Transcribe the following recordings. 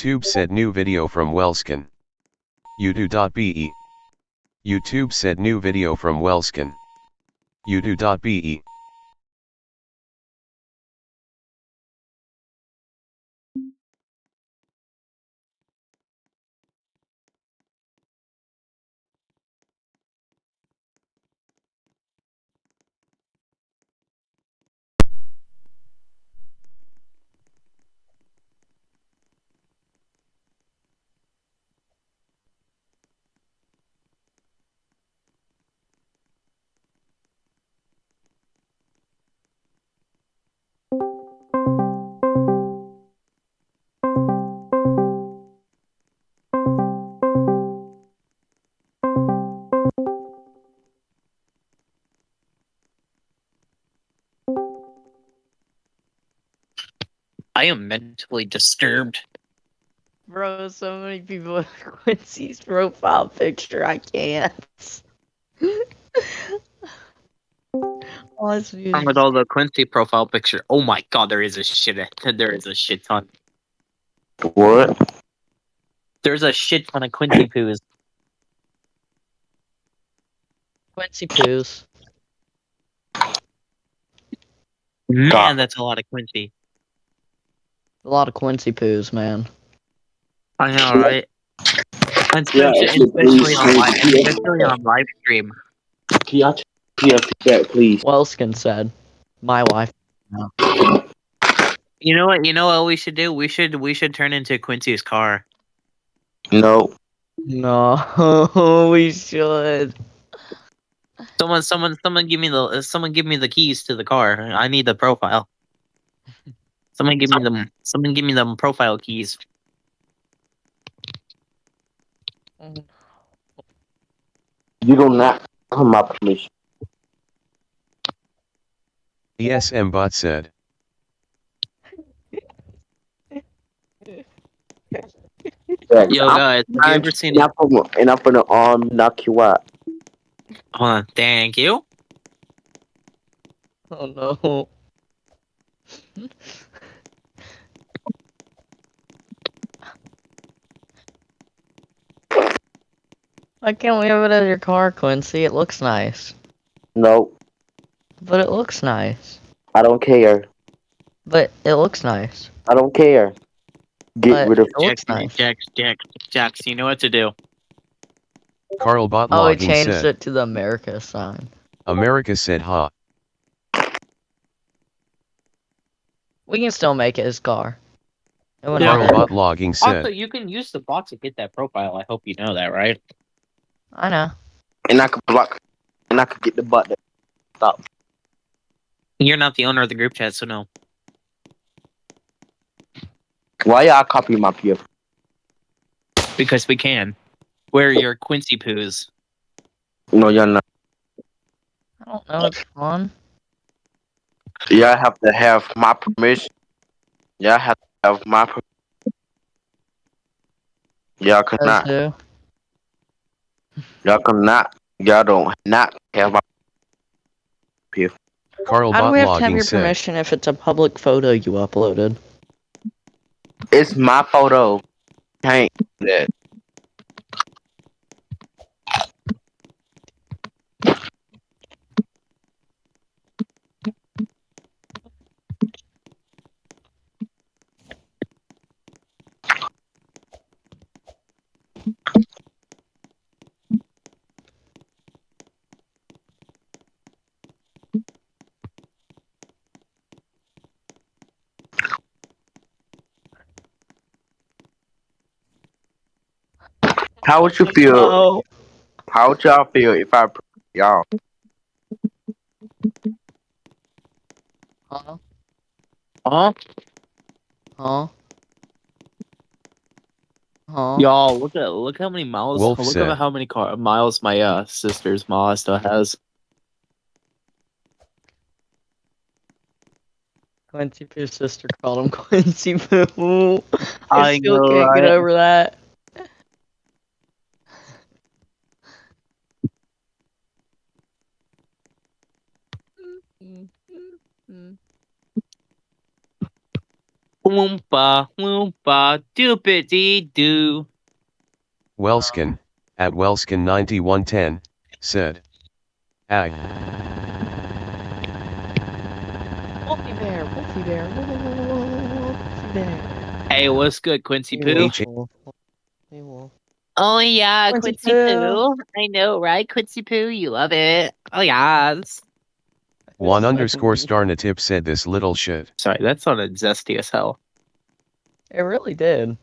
YouTube said new video from Wellskin. Udo.be. YouTube said new video from Wellskin. Udo.be. I am mentally disturbed. Bro, so many people with Quincy's profile picture, I can't. Wrong with all the Quincy profile picture. Oh my god, there is a shit ton. What? There's a shit ton of Quincy poos. Quincy poos. Man, that's a lot of Quincy. A lot of Quincy poos, man. I know, right? Yeah, Especially on live stream. Can y'all feedback, please? Wellskin said, "My wife." You know what? You know what we should do? We should turn into Quincy's car. No. No, we should. Someone give me the keys to the car. I need the profile. Someone give me them profile keys. You do not have my permission. ESM bot said. Yeah, Yo, guys, have you ever seen? And I'm gonna knock you out. Hold on, thank you. Oh no. Why can't we have it as your car, Quincy? It looks nice. No, But it looks nice. I don't care. But it looks nice. I don't care. Get But rid of. it looks nice. Jax, you know what to do. Carl bot Oh, he logging changed said. it to the America sign. America said ha. We can still make it his car. It wouldn't Yeah. Carl matter. bot logging Also, said. you can use the bot to get that profile. I hope you know that, right? I know. And I could block. And I could get the button. Stop. You're not the owner of the group chat, so no. Why y'all copy my PF? Because we can. We're your Quincy poos. No, y'all not. I don't know. It's fun. Y'all have to have my permission. Y'all have to have my permission. Y'all cannot. Those Y'all cannot. Y'all don't not have my PF. Carl How do bot we have to have logging your said. permission if it's a public photo you uploaded? It's my photo. Can't do that. How would you feel? Oh. How would y'all feel if I y'all? Huh? Huh? Huh? Huh? Y'all, look how many miles. Wolf look said. at how many miles my sister's Mazda has. Quincy Pooh's sister called him Quincy Pooh. I I still know, can't get right? over that. Loompa, loompa, doopity doo. Wellskin, at Wellskin9110, said. Ag. Wolfie bear, Wolfie bear, Wolfie bear. Hey, what's good, Quincy Poo? H- Wolf. Hey, Wolf. Oh yeah, Quincy Quincy Poo. I know, right? Quincy Poo, you love it. Oh yes. _Starnatip said this little shit. Sorry, that sounded zesty as hell. It really did.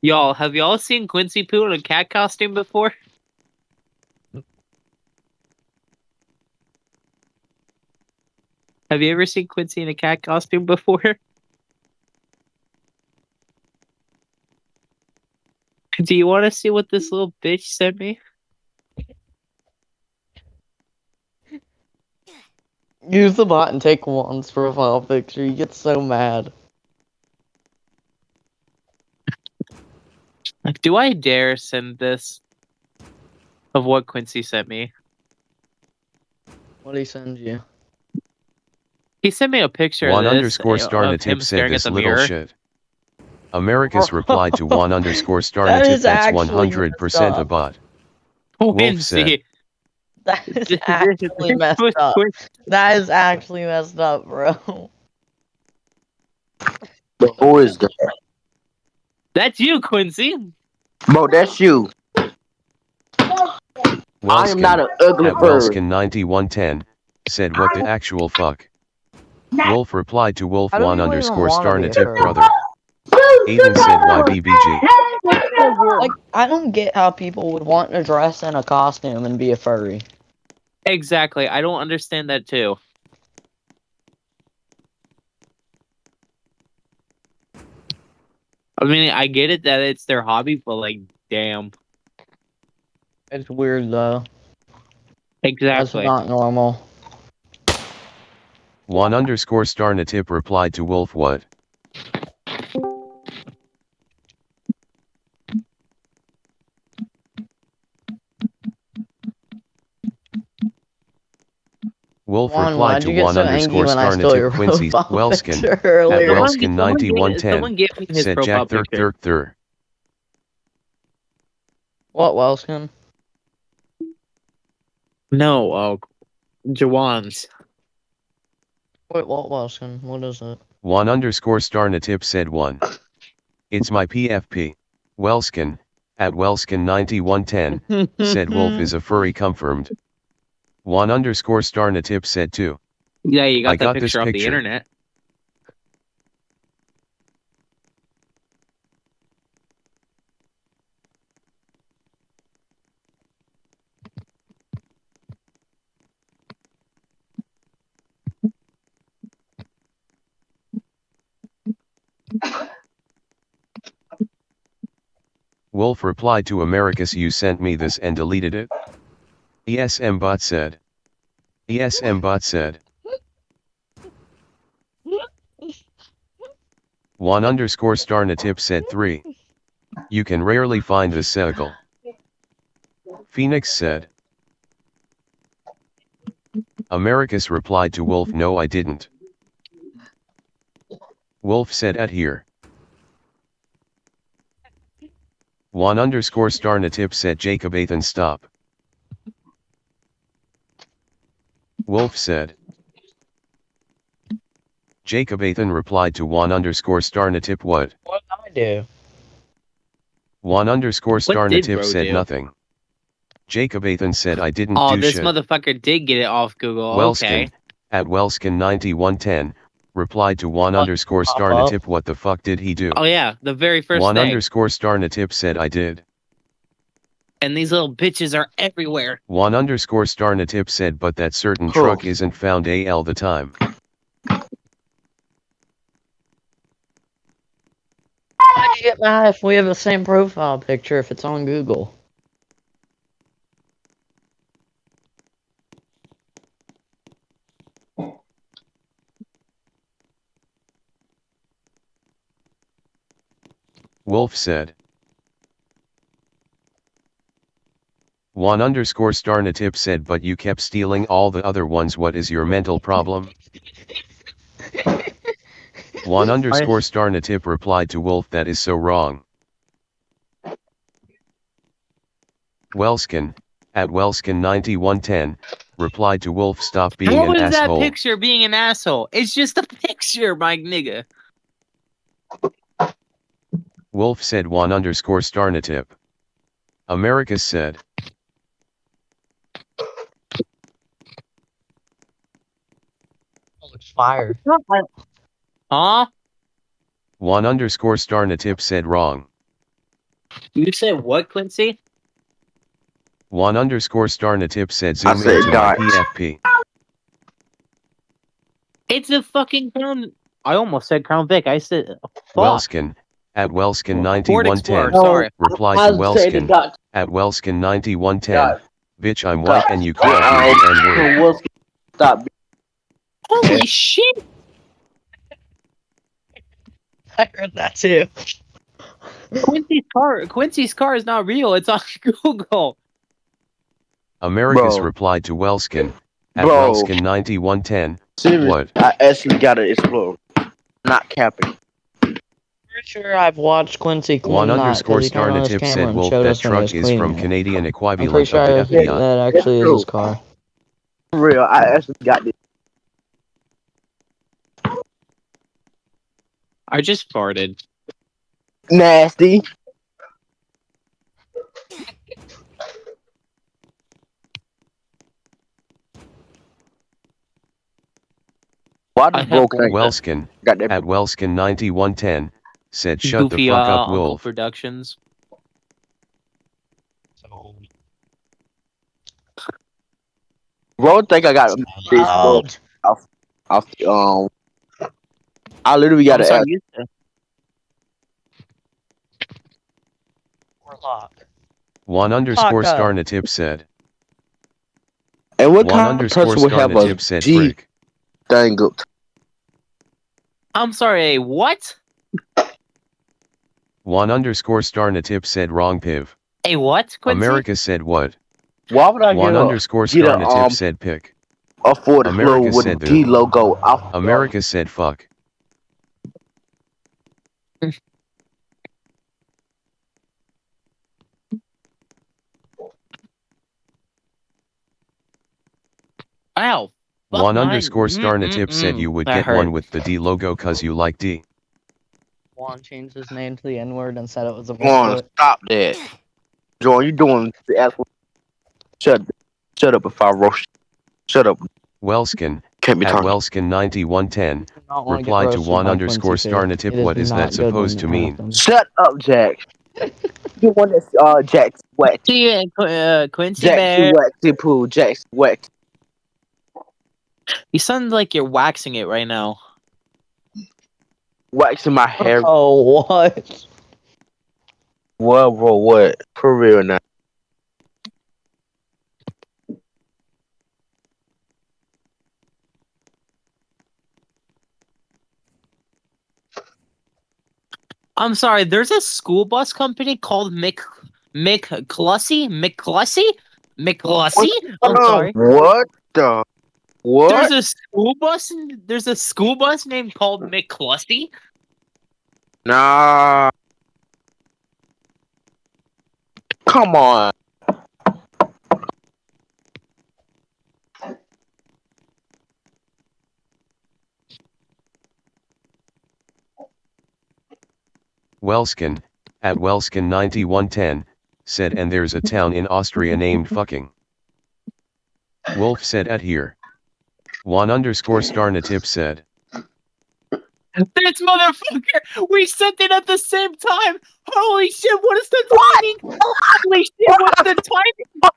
Y'all, have y'all seen Quincy Poo in a cat costume before? Have you ever seen Quincy in a cat costume before? Do you want to see what this little bitch sent me? Use the bot and take Juan's profile picture. You get so mad. Like, do I dare send this of what Quincy sent me? What did he send you? He sent me a picture One of this, underscore of Starnatip him said staring at this the little mirror. shit. Americus replied to one underscore That Starnatip is that's actually 100% a messed bot. Wolf said. Quincy. That is actually messed up. That is actually messed up, bro. But who is that? That's you, Quincy. Bro, that's you. I am not an ugly At bird. Wellskin9110, said what the actual fuck. Wolf replied to Wolf How do one people even underscore wanna be a Starnatip furry? brother. Aiden said YBBG. Like, I don't get how people would want to dress in a costume and be a furry. Exactly. I don't understand that too. I mean, I get it that it's their hobby, but like, damn. It's weird though. That's Exactly. not normal. One underscore Starnatip replied to Wolf what? Wolf Juan, replied why'd to you get one so angry underscore when I stole your Starnatip Quincy's profile Wellskin. picture At earlier? Wellskin9110, Someone give me his said profile Jack picture. Thur. What, Wellskin? No, Jawan's. Wait, what, Wellskin? What is it? One underscore Starnatip said one. It's my PFP. Wellskin, at Wellskin9110, said Wolf is a furry confirmed. One underscore Starnatip said two. Yeah, you got I that got this picture off the picture. internet. Wolf replied to Americus, you sent me this and deleted it? ESM bot said. ESM bot said. One underscore Starnatip said 3. You can rarely find this cycle. Phoenix said. Americus replied to Wolf, no I didn't. Wolf said at here. One underscore Starnatip said Jacob Athan stop. Wolf said. Jacob Athan replied to one underscore Starnatip what? What did I do? One underscore What did Starnatip bro said do? nothing. Jacob Athan said I didn't Oh, do this shit. motherfucker did get it off Google. Wellskin, Okay. at Wellskin9110, replied to one What? underscore Starnatip what the fuck did he do? Oh yeah, the very first One thing. underscore Starnatip said I did. And these little bitches are everywhere. One underscore Starnatip said but that certain Who? truck isn't found all the time. Why'd you get mad if we have the same profile picture if it's on Google? Wolf said. One underscore Starnatip said but you kept stealing all the other ones, what is your mental problem? One underscore Starnatip replied to Wolf, that is so wrong. Welskin, at Welskin9110, replied to Wolf, stop being How an is that asshole. picture being an asshole? It's just a picture, my nigga. Wolf said one underscore Starnatip. Americus said. Looks fire. Huh? One underscore Starnatip said wrong. You said what, Quincy? One underscore Starnatip said I zoom said into my dot. PFP. It's a fucking Crown. I almost said Crown Vic. I said fuck. Welskin, at Ford Welskin9110, Explorer. Sorry. replied to Welskin, at Welskin9110, bitch I'm white and you call me the N-word. Stop. Holy shit! I heard that too. Quincy's car is not real. It's on Google. Americus Bro. replied to Welskin, at Bro. Welskin9110, Seriously, what? I actually got an Explorer. Not capping. Pretty sure I've watched Quincy clean One that, underscore 'cause he turned on his Starnatip camera said and Wolf, showed that us when he was truck is from cleaning it. Canadian I'm pretty equivalent sure of the FBI. that actually is his car. For real, I actually got this. I just farted. Nasty. Why I the have broke one. Welskin, got that? at Welskin9110, said shut Goofy, the fuck up, Uncle Wolf. Productions. Bro, think I got this Oh, off I literally got I'm an sorry, ass. you said- Warlock. One underscore Fuck up. Starnatip said. And what One kind of underscore person would have a Starnatip said G frick. thing up? I'm sorry, what? One underscore Starnatip said wrong piv. A what, Quincy? America said what? Why would I One get underscore get a, Starnatip said pick. a Ford Explorer America with said a G logo off? America said fuck. Ow. Fuck One my- underscore Starnatip said you would That get hurt. one with the D logo cause you like D. Juan changed his name to the N-word and said it was a John, misfit. stop that. John, you doing the ass? Shut up if I roast. Shut up. Welskin, Can't be at talking. Welskin9110, Do not wanna get replied to roasted one by underscore Quincy, kid. Starnatip, It what is not that good supposed when to it mean? happens. Shut up, Jack. You want this? Jack's wet. Yeah, Quincy Jack's Bear. waxy poo. Jack's wet. You sound like you're waxing it right now. Waxing my hair. Oh, what? What, bro? What? For real now. I'm sorry, there's a school bus company called McClussy? I'm sorry. What the? What? There's a school bus named called McClussy? Nah. Come on. Welskin, at Welskin9110, said and there's a town in Austria named fucking. Wolf said at here. One underscore Starnatip said. This motherfucker! We sent it at the same time! Holy shit, what is the timing? Holy shit, what's the timing?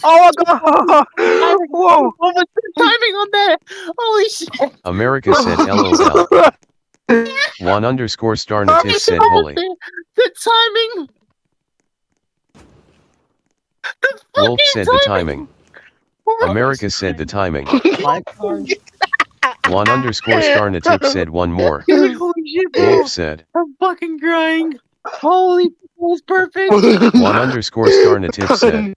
Oh my god! Whoa! What was the timing on that? Holy shit! America said LOL. One underscore Starnatip said holy. The timing! The Wolf fucking said the timing. America said the timing. My car. One underscore Starnatip said one more. Holy shit, bro. Wolf said. I'm fucking crying. Holy, that was perfect. One underscore Starnatip said.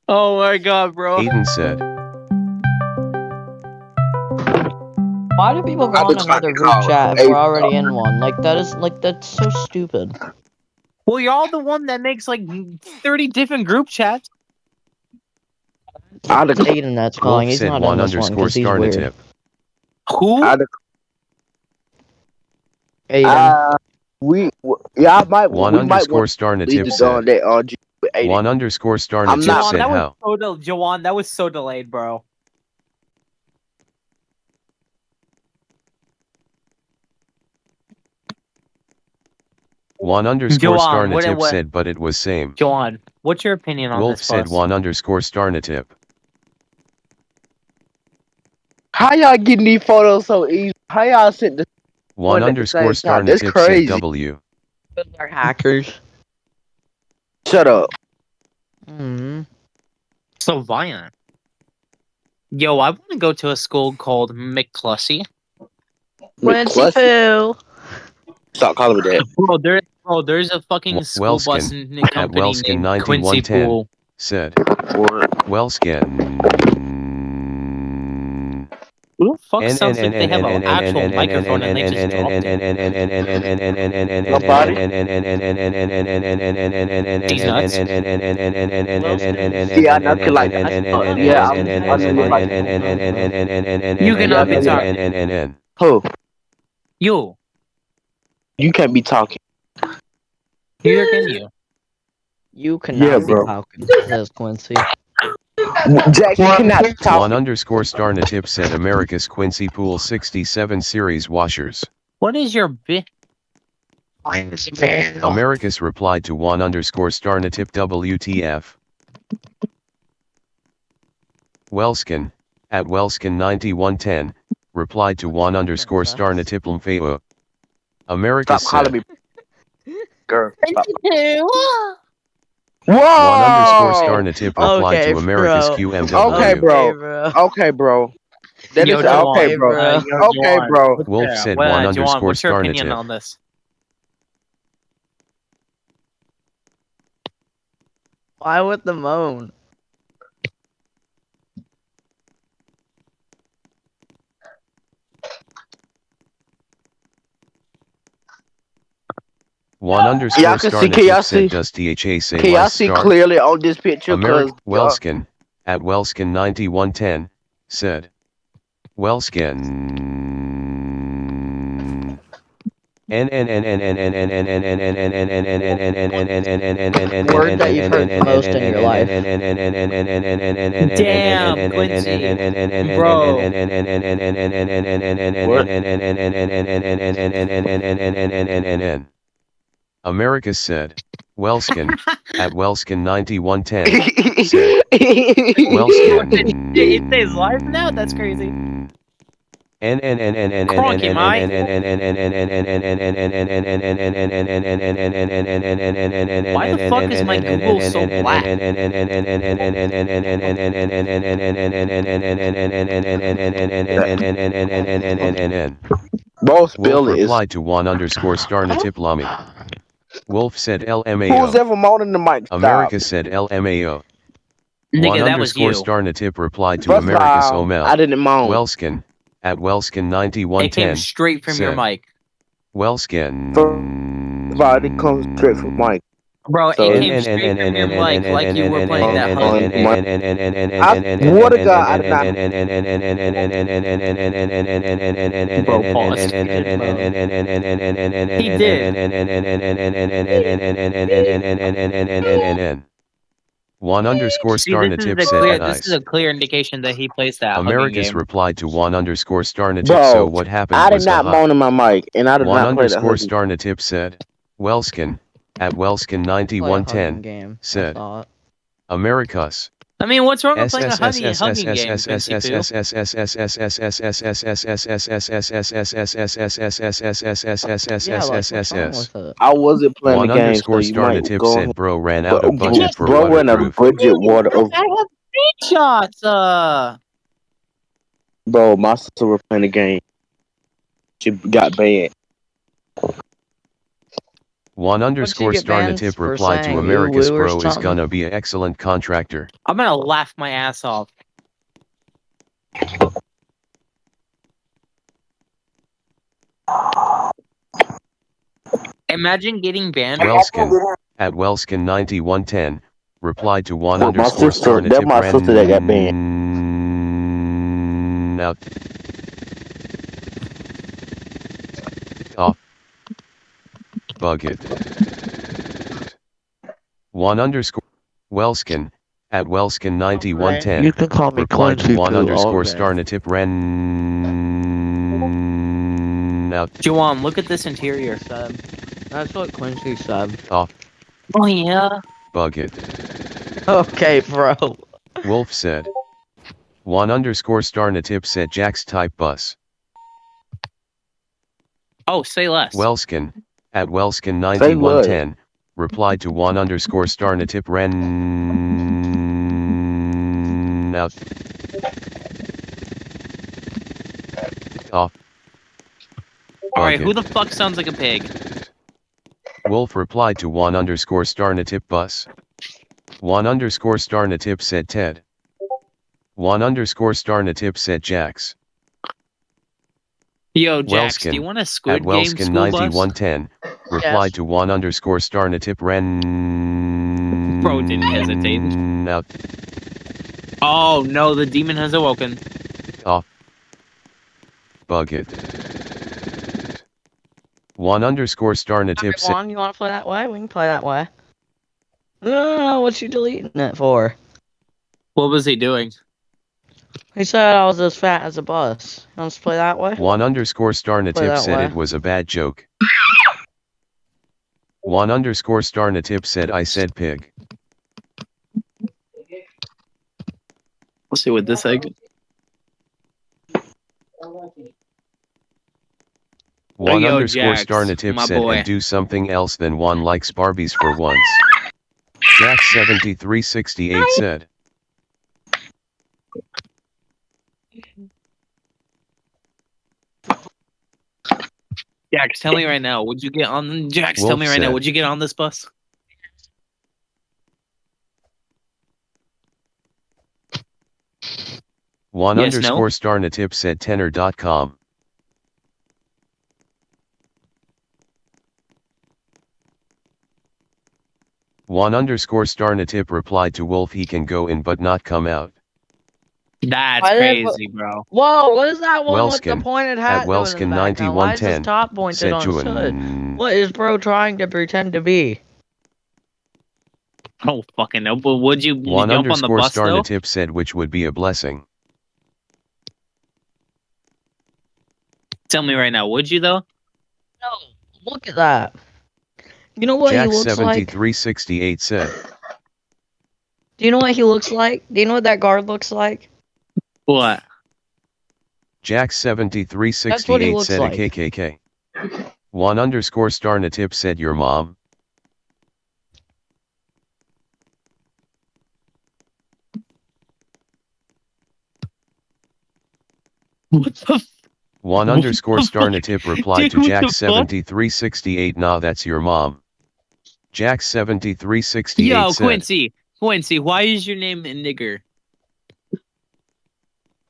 Oh my god, bro. Aiden said. Why do people go I've on been trying another to group call chat if Abe. we're already in one? That's so stupid. Well, you're all the one that makes like 30 different group chats. I'd have- Aiden that's calling. Wolf He's said not one in this one underscore because he's weird. Starnatip. Who? I'd have- Aiden. I might. One We might underscore want to leave Starnatip this on said. that RG with 80. One underscore I'm Starnatip not- Jawan, said that was how. Jawan, that was so delayed, bro. One underscore Jawan, Starnatip what- said but it was same. Jawan, what's your opinion on Wolf this? said Bus? one underscore Starnatip. How y'all getting these photos so easy? How y'all sent the One at the underscore same time. That's Starnatip crazy. said W. They're hackers. shut up? Mm-hmm. So violent. Yo, I want to go to a school called McCluskey. Quincy McCluskey? Poo. Stop calling me that. There's a fucking school Wellskin, bus in company Wellskin named Quincy 9110. Pool. Said. What? Wellskin. Who the fuck sounds like they have an actual microphone and they just dropped it? These nuts. Yeah, I know, 'cause, like, yeah, I was like, You cannot be talking. who? You. You can't be talking. Neither can you. You cannot Yeah, be bro. talking. Says Quincy. Jack, you cannot talk. One underscore Starnatip said America's Quincy Pool 67 series washers. What is your bit? Americus replied to one underscore Starnatip WTF. Wellskin, at Wellskin 9110, replied to one underscore Starnatip Lmfeo. Americus Stop calling said. me. Girl. Stop. One underscore Whoa! Starnatip replied Okay, to Americus bro. QMW. Okay, bro. Okay, bro. That Yo, is Jawan, okay, bro. bro. Okay, bro. Wolf said one Jawan, underscore what's your opinion Starnatip. on this? Why with the moan? One underscore Y'all can see- can Starnatip y'all see- said does DHA say Can y'all last see star? clearly on this picture? Americ Cause Wellskin, at Wellskin 9110, said. Wellskin. Word that you've heard the most in your life. Damn, Quincy. Bro. America said. Wellskin, at Wellskin 9110, Wellskin. It stays live now? That's crazy. Cronky, Mike. Why the fuck is my Google so black? Bro, Wolf spill it. replied to one underscore Starnatip Lami. Wolf said Who's LMAO. ever moaning the mic? Stop. America said LMAO. One Nigga, that was underscore you. Starnatip replied to First of Americus all, Omel. I didn't moan. Wellskin, at Wellskin It came 9110, straight from your said. mic. Wellskin. It comes straight from Mike. Bro, So- it came straight from your mic like you were playing that honey. I swear to God, I did not. Bro, pause. He did. One underscore See, this Starnatip is, said this is nice. a clear indication that he plays that hugging Americus game. replied to one underscore Starnatip. Bro, So what happened I did was not haha. moan in my mic, and I did One not play that. underscore hugging. Starnatip said. Wellskin, at Wellskin Play a hugging 9110, game. said. I thought. Americus. I mean, what's wrong with playing a hugging game, Quincy Poo? Yeah, like, what's wrong with it? I wasn't playing One the game, so underscore you might Starnatip go. said bro ran out of Bro, budget for bro ran out of waterproof. budget water. I have screenshots. Bro, my sister was playing the game. She got banned. One underscore get banned Starnatip for replied to saying Americus woo-woo or bro is something? gonna be an excellent contractor. I'm gonna laugh my ass off. Imagine getting banned. Wellskin, at Wellskin9110, replied to one Well, my underscore sister- star that's my sister that got Now, off. Bug it. One underscore Wellskin, at Wellskin9110, You can call me replied to Quincy one too, underscore okay. star natip ran out Juwan, look at this interior. That's what Quincy said. off. Oh yeah. Bug it. Okay, bro. Wolf said. One underscore star natip said Jack's type bus. Oh, say less. Wellskin, at Say Wellskin9110, replied to one underscore star natip ran out off. All right, Bug who it. the fuck sounds like a pig? Wolf replied to one underscore star natip bus. One underscore star natip said Ted. One underscore star natip said Jax. Yo, Jax, do Wellskin, you want a At Squid Game school bus? Wellskin9110, replied Yes. to one underscore star natip ran Bro didn't hesitate. out Oh no, the demon has awoken. off. Bug it. One underscore star natip said Juan, you want to play that way? We can play that way. No, what you deleting it for? What was he doing? He said I was as fat as a bus. Let's play that way. one underscore star natip that said way. it was a bad joke. One underscore star natip said I said pig. Let's see what this egg. One yo, underscore Jax, star natip my said boy. and do something else than one likes Barbies for once. Jack7368 said. Jax, tell me right now, would you get on? Jax, tell Wolf me right now, said. would you get on this bus? One Yes, no? underscore star natip said tenor.com. One underscore star natip replied to Wolf he can go in but not come out. That's Why did- crazy, bro. Whoa, what is that one with Wellskin, the pointed at hat doing in the background? Why is his Wellskin9110, top pointed said on his hood? Juan. What is bro trying to pretend to be? Oh fucking no! But would you One jump on the underscore bus star though? natip said which would be a blessing. Tell me right now, would you though? No, look at that. You know what he looks like? Jack7368 said. Do you know what he looks like? Do you know what that guard looks like? What? That's what he Jack7368 looks said like. a KKK. One underscore star natip said your mom. What the? One What underscore the star fuck? natip replied Dude, to what the fuck? Jack7368 nah that's your mom. Jack7368 Yo, said. Quincy, why is your name a nigger?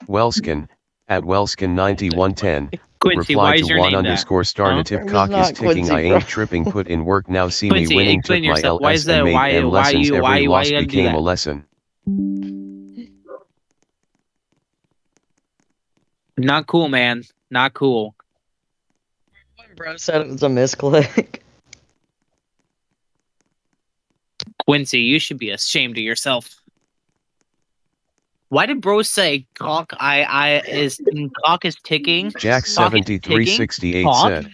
Wellskin, at Wellskin9110, Quincy, why replied is to your one name that? underscore star Huh? natip It's cock is not ticking Quincy, I ain't bro. tripping put in work now see me Quincy, winning explain took my yourself. Why LS is that? and made Why M you- lessons every why loss you gotta do became that? a lesson. Not cool, man. Not cool. Bro said it was a misclick. Quincy, you should be ashamed of yourself. Why did bro say cock? Cock is ticking. Jack7368 Cock? said.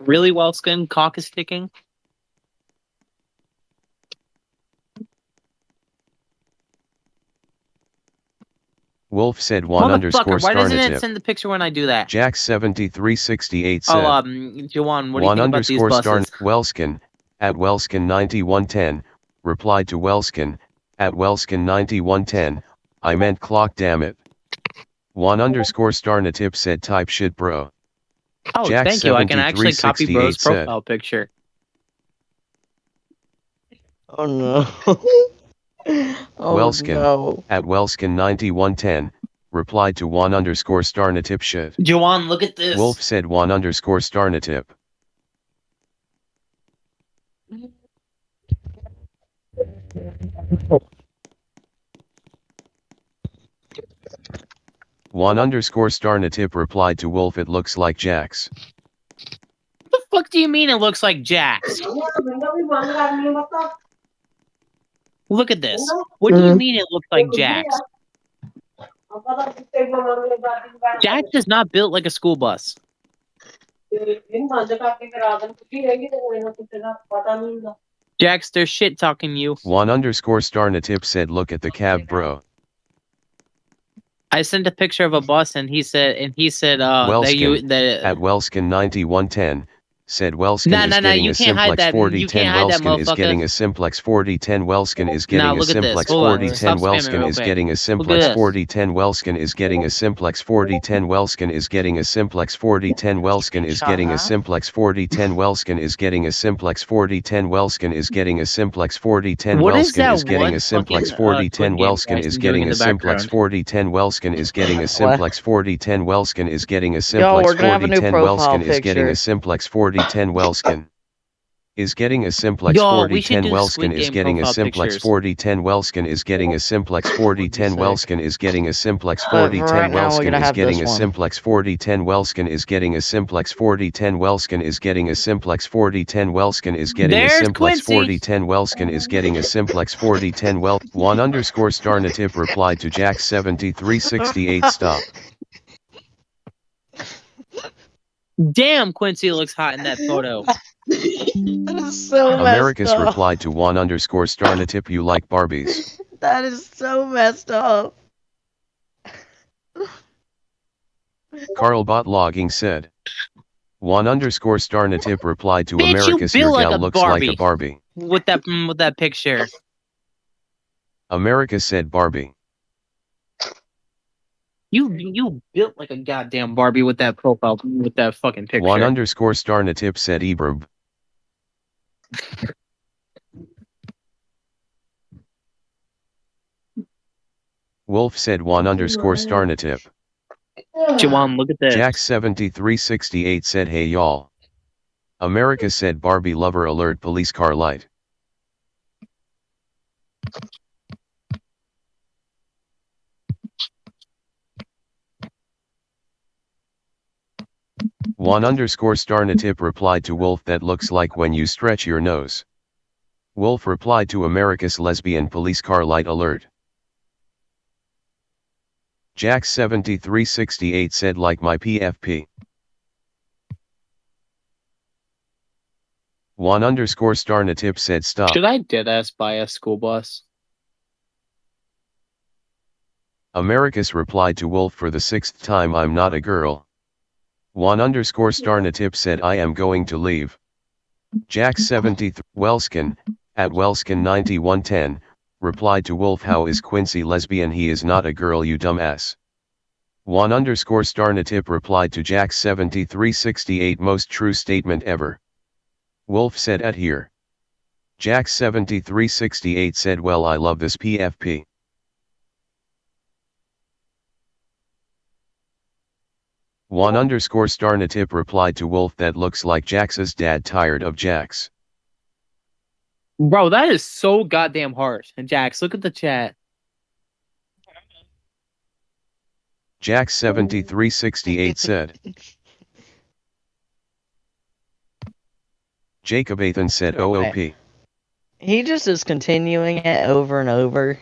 Really, Wellskin? Cock is ticking. Wolf said one underscore Motherfucker, why star doesn't it natip. send the picture when I do that? Jack7368 said. Oh, Juwan, what do you One think about these underscore star buses? Wellskin, at Wellskin9110, replied to Wellskin, at Wellskin9110, I meant clock damn it. One underscore star natip said type shit bro. Oh, Jack thank you. I can actually copy 7368 bro's said. profile picture. Oh no. Oh Wellskin, no. at Wellskin9110, replied to Juan underscore Starnatip shit. Joanne, look at this. Wolf said Juan underscore Starnatip. Juan underscore Starnatip replied to Wolf, it looks like Jax. What the fuck do you mean it looks like Jax? Look at this. What do you mean it looks like Jax? Jax is not built like a school bus. Jax, they're shit talking you. Juan underscore Starnatip said, look at the cab, bro. I sent a picture of a bus and he said that At Welskin 9110 said Welskin Nah, is nah, nah, getting you a can't hide simplex that. 4010 You can't hide that, Welskin is motherfucker. getting a simplex 4010 Welskin is getting Nah, a look at this. simplex Hold on. 4010 Stop spamming Welskin real is quick. getting a Look simplex at this. 4010 Welskin is getting a simplex 4010 Welskin is getting a simplex 4010 Welskin is getting a simplex 4010 Welskin is getting a simplex 4010 Welskin is getting a simplex 4010 What is Welskin is that getting one a simplex fucking, 4010 Squid Game Welskin guy is doing getting in a the simplex background? 4010 Welskin is getting a What? simplex 4010 Welskin is getting a Yo, simplex we're gonna have a new 4010 profile Welskin is getting a picture. simplex 4010 Welskin is getting a simplex Yo, we should 4010 do Welskin Squid is Game getting a profile simplex pictures. 4010 Welskin is getting a simplex 4010 sick. Welskin is getting a simplex But for 4010 right now, we're Welskin gonna is have getting this a one. simplex 4010 Welskin is getting a simplex 4010 Welskin is getting a simplex 4010 Welskin is getting a There's simplex Quincy. 4010 Welskin is getting a simplex 4010 Juan underscore Starnatip replied to Jax 7368 stop. Damn, Quincy looks hot in that photo. That is so Americus messed up. replied to Juan underscore Starnatip, you like Barbies. That is so messed up. Carlbot logging said. Juan underscore Starnatip replied to Bitch, you Americus, your built like gal a looks like a Barbie. Barbie. With that picture. America said Barbie. You built like a goddamn Barbie with that profile, with that fucking picture. Juan underscore Starnatip said Ebrub. Wolf said Juan underscore Starnatip. Juwan, look at this. Jack 7368 said hey y'all. America said Barbie lover alert police car light. Juan underscore Starnatip replied to Wolf, that looks like when you stretch your nose. Wolf replied to America's lesbian police car light alert. Jack 7368 said like my PFP. Juan underscore Starnatip said stop. Should I deadass buy a school bus? Americus replied to Wolf for the 6th time, I'm not a girl. Juan underscore Starnatip said I am going to leave. Jack 73 Welskin, at Welskin 9110, replied to Wolf, how is Quincy lesbian? He is not a girl, you dumbass. Juan underscore Starnatip replied to Jack 7368, most true statement ever. Wolf said at here. Jack 7368 said well I love this PFP. Juan underscore Starnatip replied to Wolf, that looks like Jax's dad tired of Jax. Bro, that is so goddamn harsh. And Jax, look at the chat. Jack 7368 said. Jacob Athan said OOP. He just is continuing it over and over,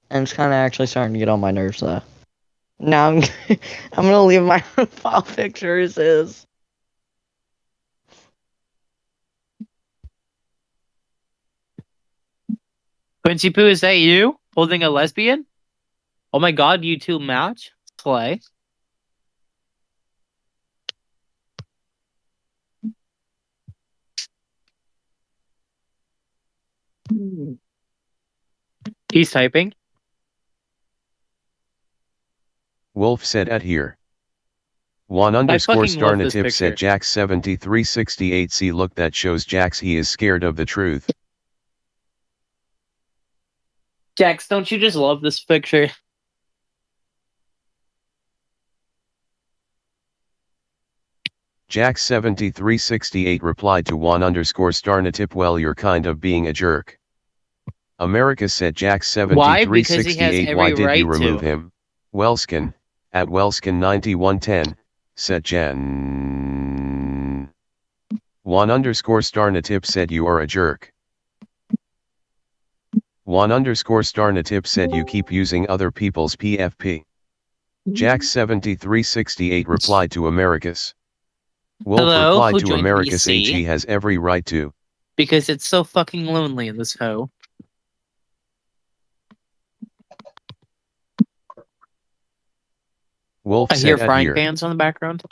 and it's kind of actually starting to get on my nerves, though. Now I'm gonna leave my profile picture as is. Quincy Poo, is that you holding a lesbian? Oh my god, you two match? Slay. He's typing. Wolf said at here. Juan underscore fucking love this Starnatip picture. said Jack 7368 see look, that shows Jax he is scared of the truth. Jax, don't you just love this picture? Jack7368 replied to Juan_Starnatip, well, you're kind of being a jerk. America said Why? Because he has Jack7368, every why did right you remove to. him? Welskin, at Welskin9110, said Jan. Juan_Starnatip said you are a jerk. Juan_Starnatip said you keep using other people's PFP. Jack7368 replied to Americus. Wolf Hello, replied who to joined Americus BC? he has every right to. Because it's so fucking lonely in this hoe. Wolf I said hear at frying here. pans on the background.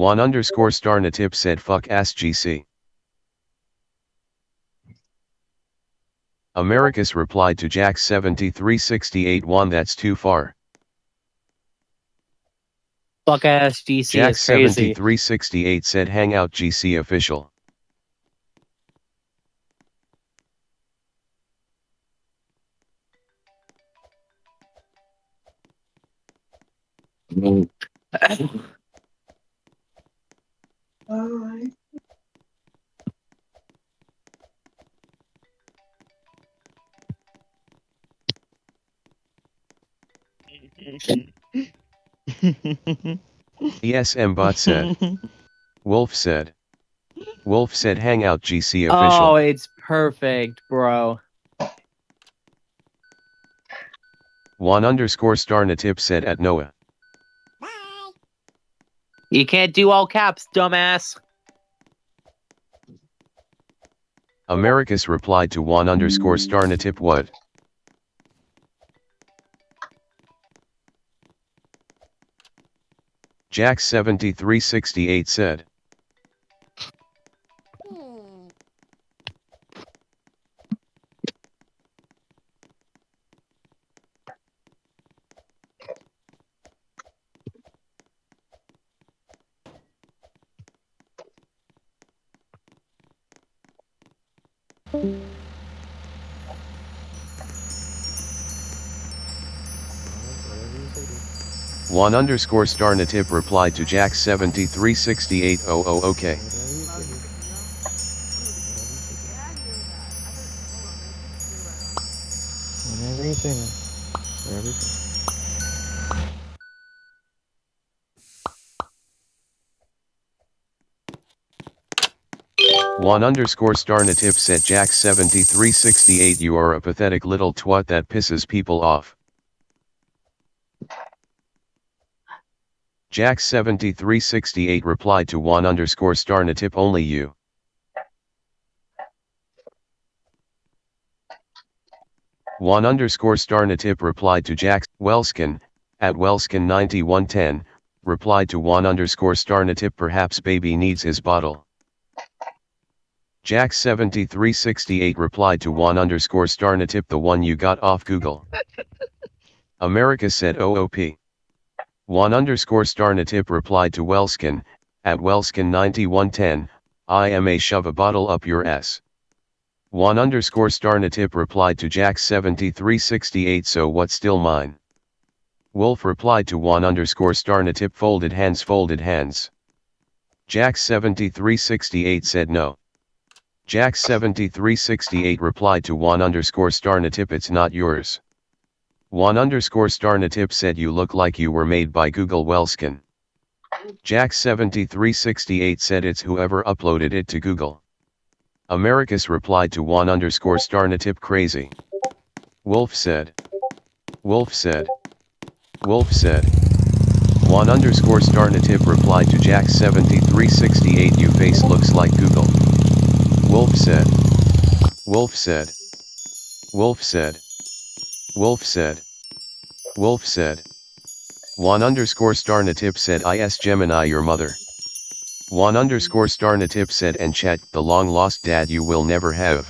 Juan_Starnatip said fuck ass GC. Americus replied to Jack7368 Juan, that's too far. Fuck ass GC is crazy. Jack7368 said hangout GC official. ESM bot said. Wolf said. Wolf said hangout GC official. Oh, it's perfect, bro. Juan_Starnatip said at Noah. You can't do all caps, dumbass. Americus replied to Juan_Starnatip what? Jack7368 said. Juan_Starnatip replied to Jack7368 okay. Whatever you say, man. Whatever you say. Juan_Starnatip said Jack7368 you are a pathetic little twat that pisses people off. Jack7368 replied to Juan_Starnatip only you. Juan_Starnatip replied to Jack Welskin, at Welskin9110, replied to Juan_Starnatip perhaps baby needs his bottle. Jack7368 replied to Juan_Starnatip the one you got off Google. America said OOP. Juan_Starnatip replied to Welskin, at Welskin9110, I am a shove a bottle up your ass. Juan_Starnatip replied to Jack7368 so what still mine? Wolf replied to Juan_Starnatip folded hands. Jack7368 said no. Jack7368 replied to Juan_Starnatip it's not yours. Juan_Starnatip said you look like you were made by Google Welskin. Jack7368 said it's whoever uploaded it to Google. Americus replied to Juan_Starnatip crazy. Wolf said. Juan_Starnatip replied to Jack7368 you face looks like Google. Wolf said. Juan_Starnatip said is Gemini your mother. Juan_Starnatip said and chat the long lost dad you will never have.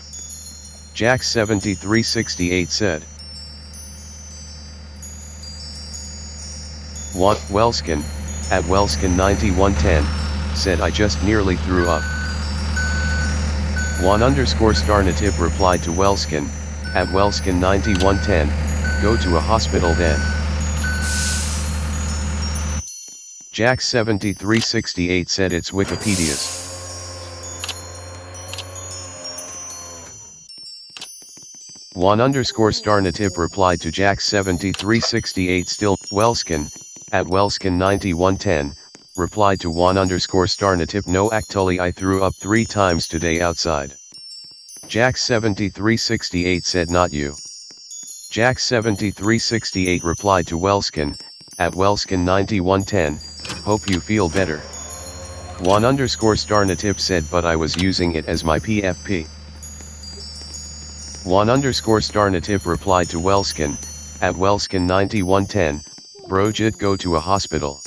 Jack7368 said. Welskin, at Welskin9110, said I just nearly threw up. Juan underscore Starnatip replied to Welskin, at Welskin9110, go to a hospital then. Jack7368 said it's Wikipedia's. Juan underscore Starnatip replied to Jack7368 still, Welskin, at Welskin9110, replied to Juan underscore Starnatip no actually I threw up 3 times today outside. Jack7368 said not you. Jack7368 replied to Welskin, at Welskin9110, hope you feel better. Juan underscore Starnatip said but I was using it as my PFP. Juan underscore Starnatip replied to Welskin, at Welskin9110, brojit go to a hospital.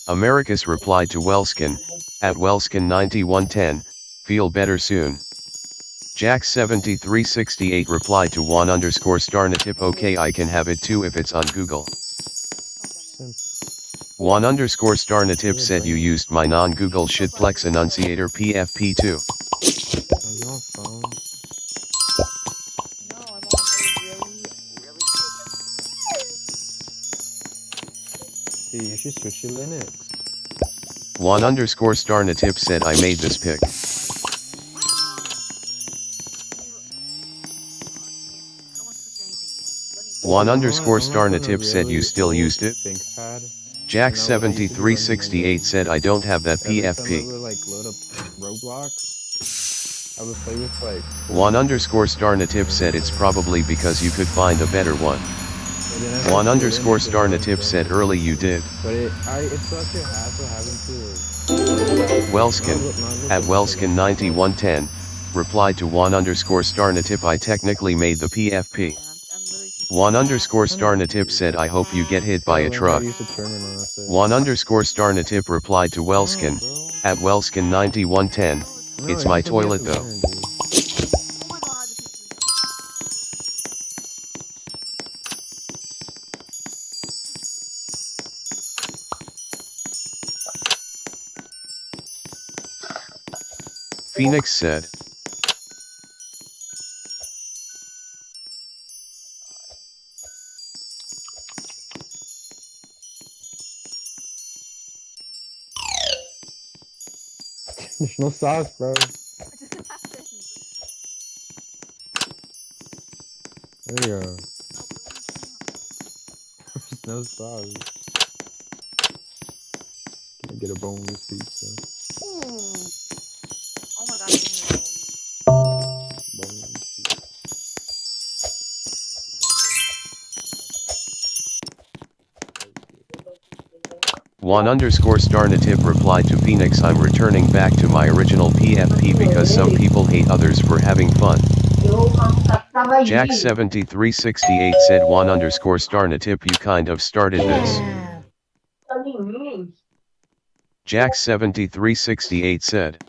Americus replied to Welskin, at Welskin9110, feel better soon. Jack7368 replied to Juan underscore Starnatip okay I can have it too if it's on Google. Juan underscore Starnatip said you used my non-Google shitplex enunciator PFP too. You should switch to Linux. Juan underscore Starnatip said I made this pic. Juan underscore Starnatip said you still used it. Jack7368 said I don't have that PFP. Juan underscore Starnatip said it's probably because you could find a better one. Juan underscore Starnatip said early you did. Welskin, at Welskin9110, replied to Juan underscore Starnatip I technically made the PFP. Juan underscore Starnatip said I hope you get hit by a truck. Juan underscore Starnatip replied to Welskin, at Welskin9110, it's my toilet though. Phoenix said. There's no sauce, bro. There you go. There's no sauce. Can I get a boneless pizza? Oh my god. Boneless pizza. Juan underscore Starnatip replied to Phoenix I'm returning back to my original PFP because some people hate others for having fun. Jack7368 said Juan underscore Starnatip you kind of started this. Jack7368 said.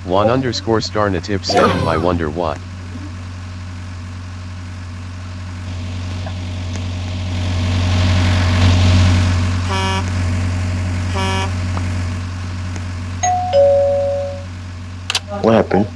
Juan underscore Starnatip said I wonder what. What happened?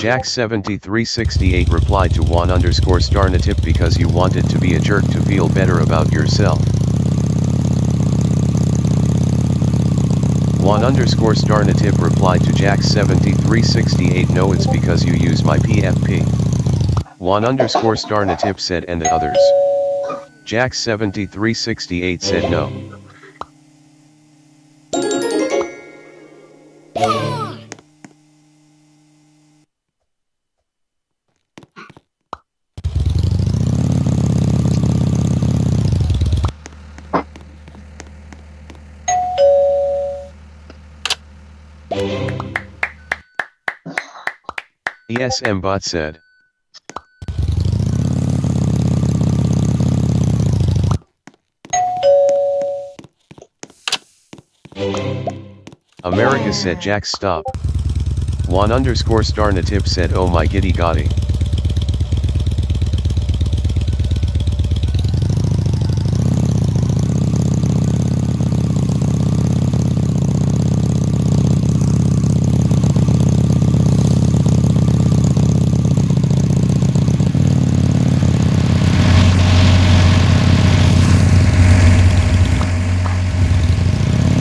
Jack7368 replied to Juan underscore Starnatip because you wanted to be a jerk to feel better about yourself. Juan underscore Starnatip replied to Jack7368 no it's because you use my PFP. Juan underscore Starnatip said and the others. Jack7368 said no. ESM bot said. America said Jax stop. Juan underscore star Natip said oh my giddy gotti.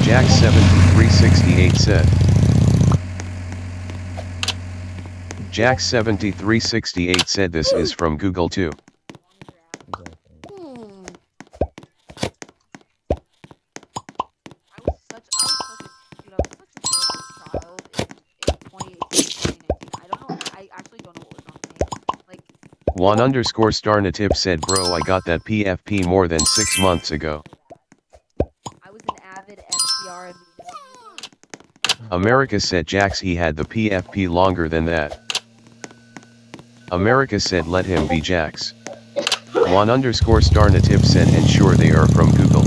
Jax7368 said. Jax7368 said this is from Google too. Juan underscore star Natip said bro I got that PFP more than 6 months ago. I was an avid MCR and America said Jax he had the PFP longer than that. America said let him be Jax. Juan underscore star Natip said and sure they are from Google.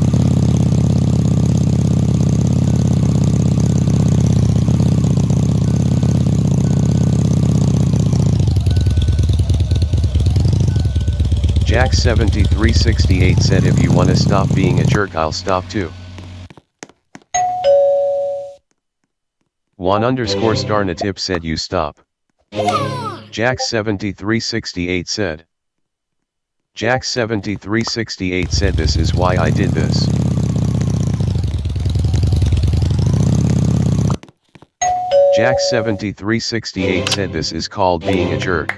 Jax7368 said if you wanna stop being a jerk I'll stop too. Juan underscore star Natip said you stop. Jax7368 said. Jax7368 said this is why I did this. Jax7368 said this is called being a jerk.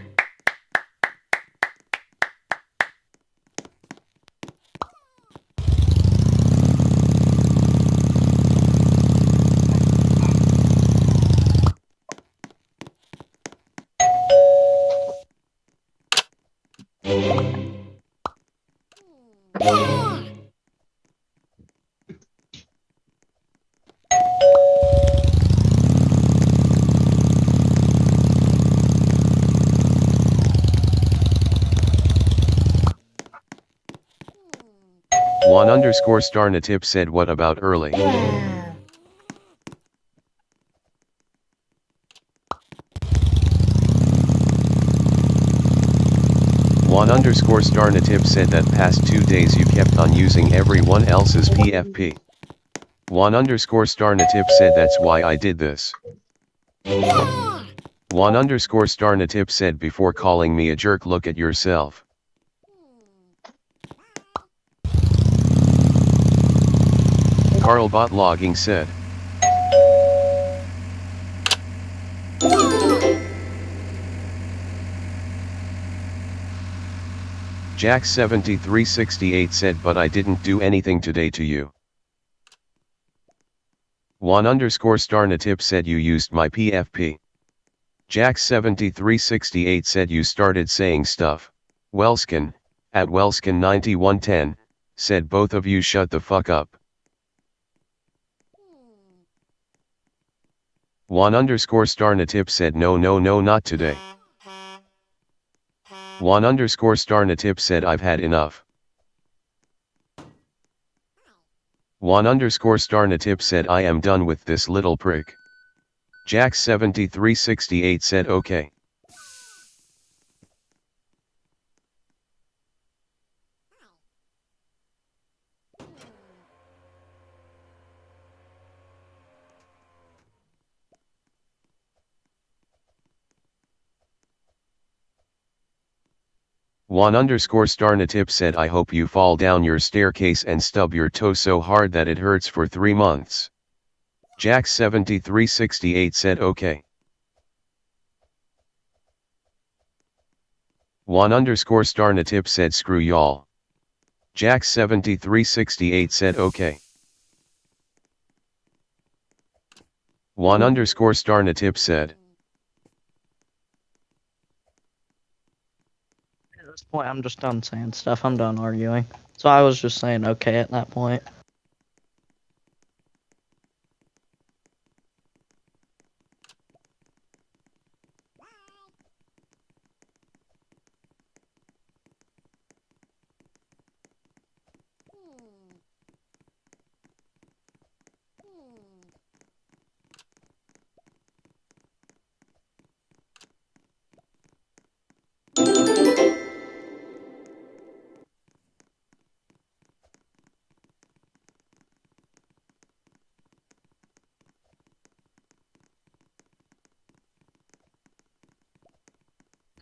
Juan underscore star Natip said what about early? Juan underscore star Natip said that past 2 days you kept on using everyone else's PFP. Juan underscore star Natip said that's why I did this. Juan underscore star Natip said before calling me a jerk look at yourself. Carlbot logging said. Jax7368 said but I didn't do anything today to you. Juan underscore star Natip said you used my PFP. Jax7368 said you started saying stuff. Welskin, at Welskin9110, said both of you shut the fuck up. Juan underscore star Natip said no not today. Juan underscore star Natip said I've had enough. Juan underscore star Natip said I am done with this little prick. Jax7368 said okay. Juan underscore star Natip said I hope you fall down your staircase and stub your toe so hard that it hurts for 3 months. Jax7368 said okay. Juan underscore star Natip said screw y'all. Jax7368 said okay. Juan underscore star Natip said. At this point, I'm just done saying stuff. I'm done arguing. So I was just saying okay at that point.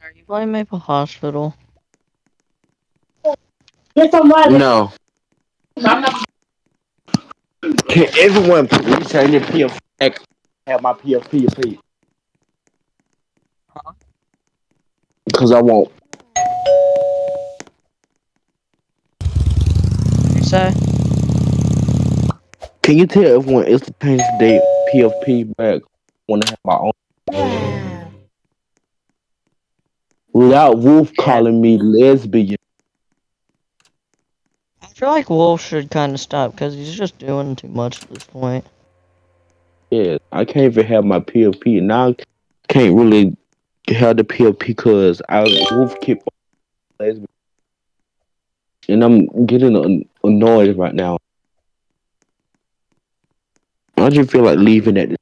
Are you playing Maple Hospital? No. Can everyone please turn your PF back? Have my PFP, please. Huh? Because I won't. What you say? Can you tell everyone else to change their PFP back? I want to have my own. Without Wolf calling me lesbian. I feel like Wolf should kind of stop because he's just doing too much at this point. Yeah, I can't even have my PFP. Now I can't really have the PFP because Wolf keep lesbian. And I'm getting annoyed right now. I just feel like leaving at this.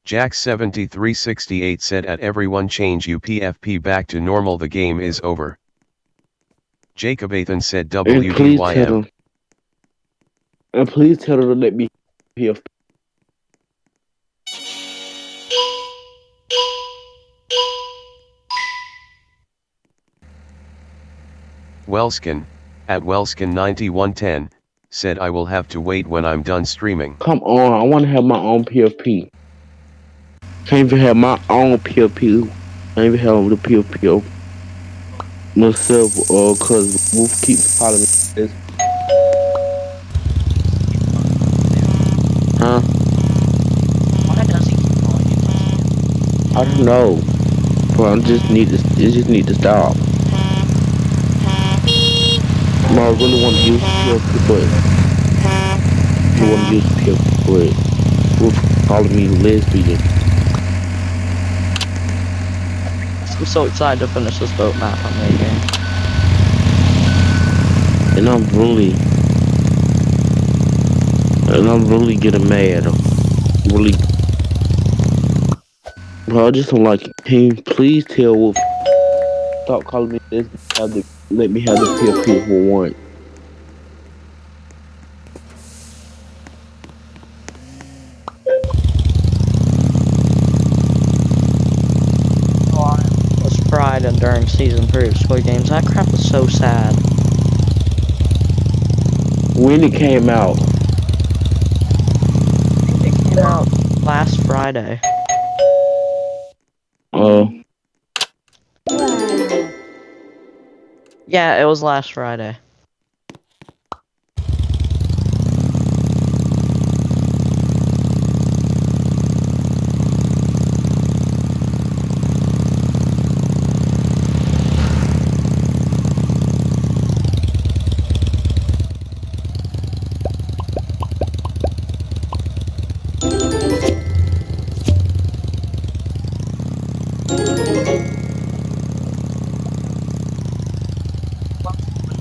Jack7368 said at everyone change UPFP back to normal, the game is over. Jacob Athan said And please tell WDYM. them. And please tell them to let me PFP. Wellskin, at Wellskin9110, said I will have to wait when I'm done streaming. Come on, I want to have my own PFP. Can't even have my own PFP. Can't even have the PFP of myself, cause Wolf keeps calling me this. Huh? Why does he keep calling you lesbian? I don't know. But it just need to stop. No, I really want to use PFP, but I want to use PFP, but Wolf calling me lesbian. I'm so excited to finish this boat map I'm making. And I'm really getting mad. Really. Bro, I just don't like it. Can you please tell Wolf stop calling me this? Let me have the PFP for one. I was fried and during season 3 of Squid Games. That crap was so sad. When it came out, It came out last Friday. Yeah, it was last Friday.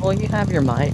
Will you have your mic?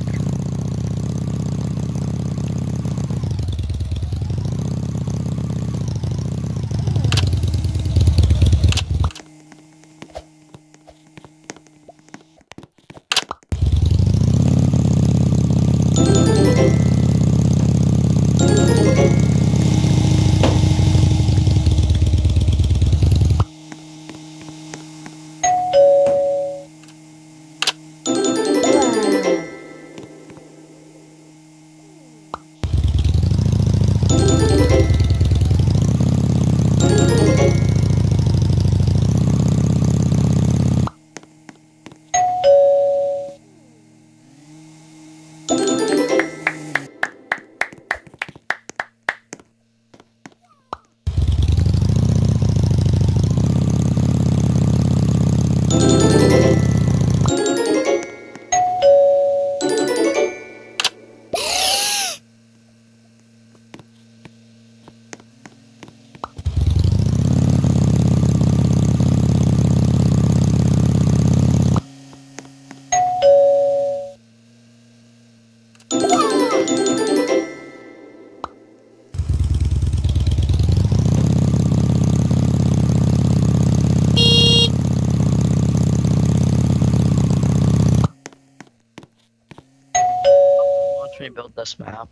Watch me build this map.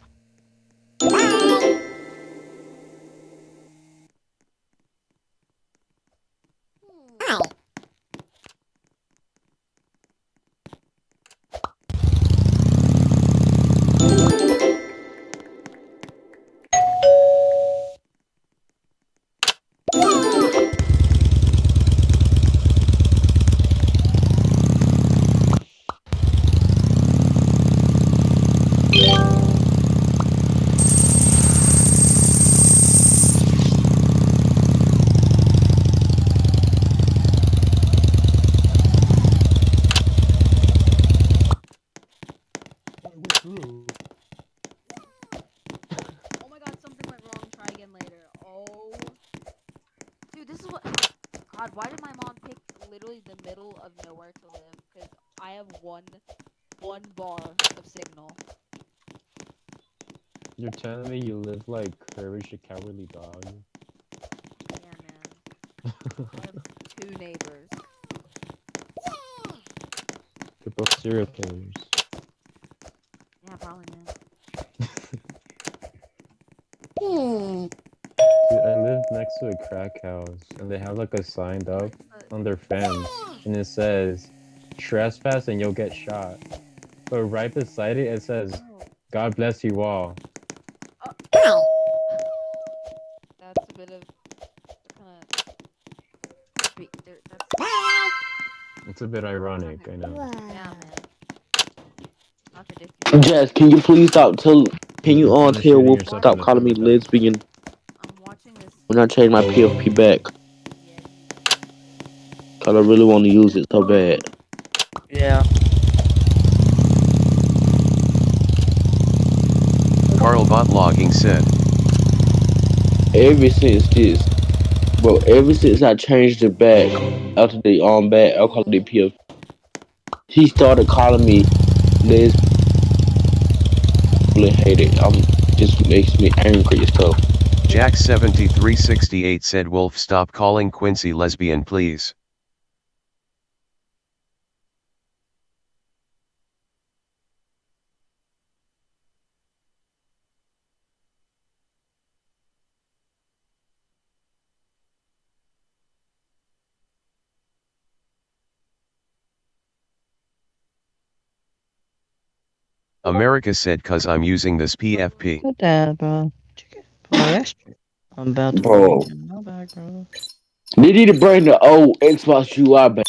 nowhere to live because I have one bar of signal. You're telling me you live like Courage the Cowardly Dog? Yeah, man. I have 2 neighbors. They're both serial killers. Yeah, probably, man. Dude, I live next to a crack house, and they have like a sign up on their fence, and it says, "Trespass and you'll get shot." But right beside it, it says, Oh, "God bless you all." that's a bit of kind of. That's It's a bit ironic, I know. yeah, man. Contradicting. Jazz, can you please stop tell? Can you You're kinda tell shooting Wolf yourself in stop the calling foot me with that. lesbian I'm watching this. when I change my PFP back? Yeah, Cause I really want to use it so bad. Yeah. Carl Bot Logging said, Ever since this, bro, ever since I changed it back after the back, I call it the PFP. He started calling me lesbian. I really hate it. Just makes me angry as hell. Jack7368 said Wolf stop calling Quincy lesbian please. America said cause I'm using this PFP. Good dad, bro. Bro, that's true. I'm about to Bro. read in my bag, bro. They need to bring the old Xbox UI back.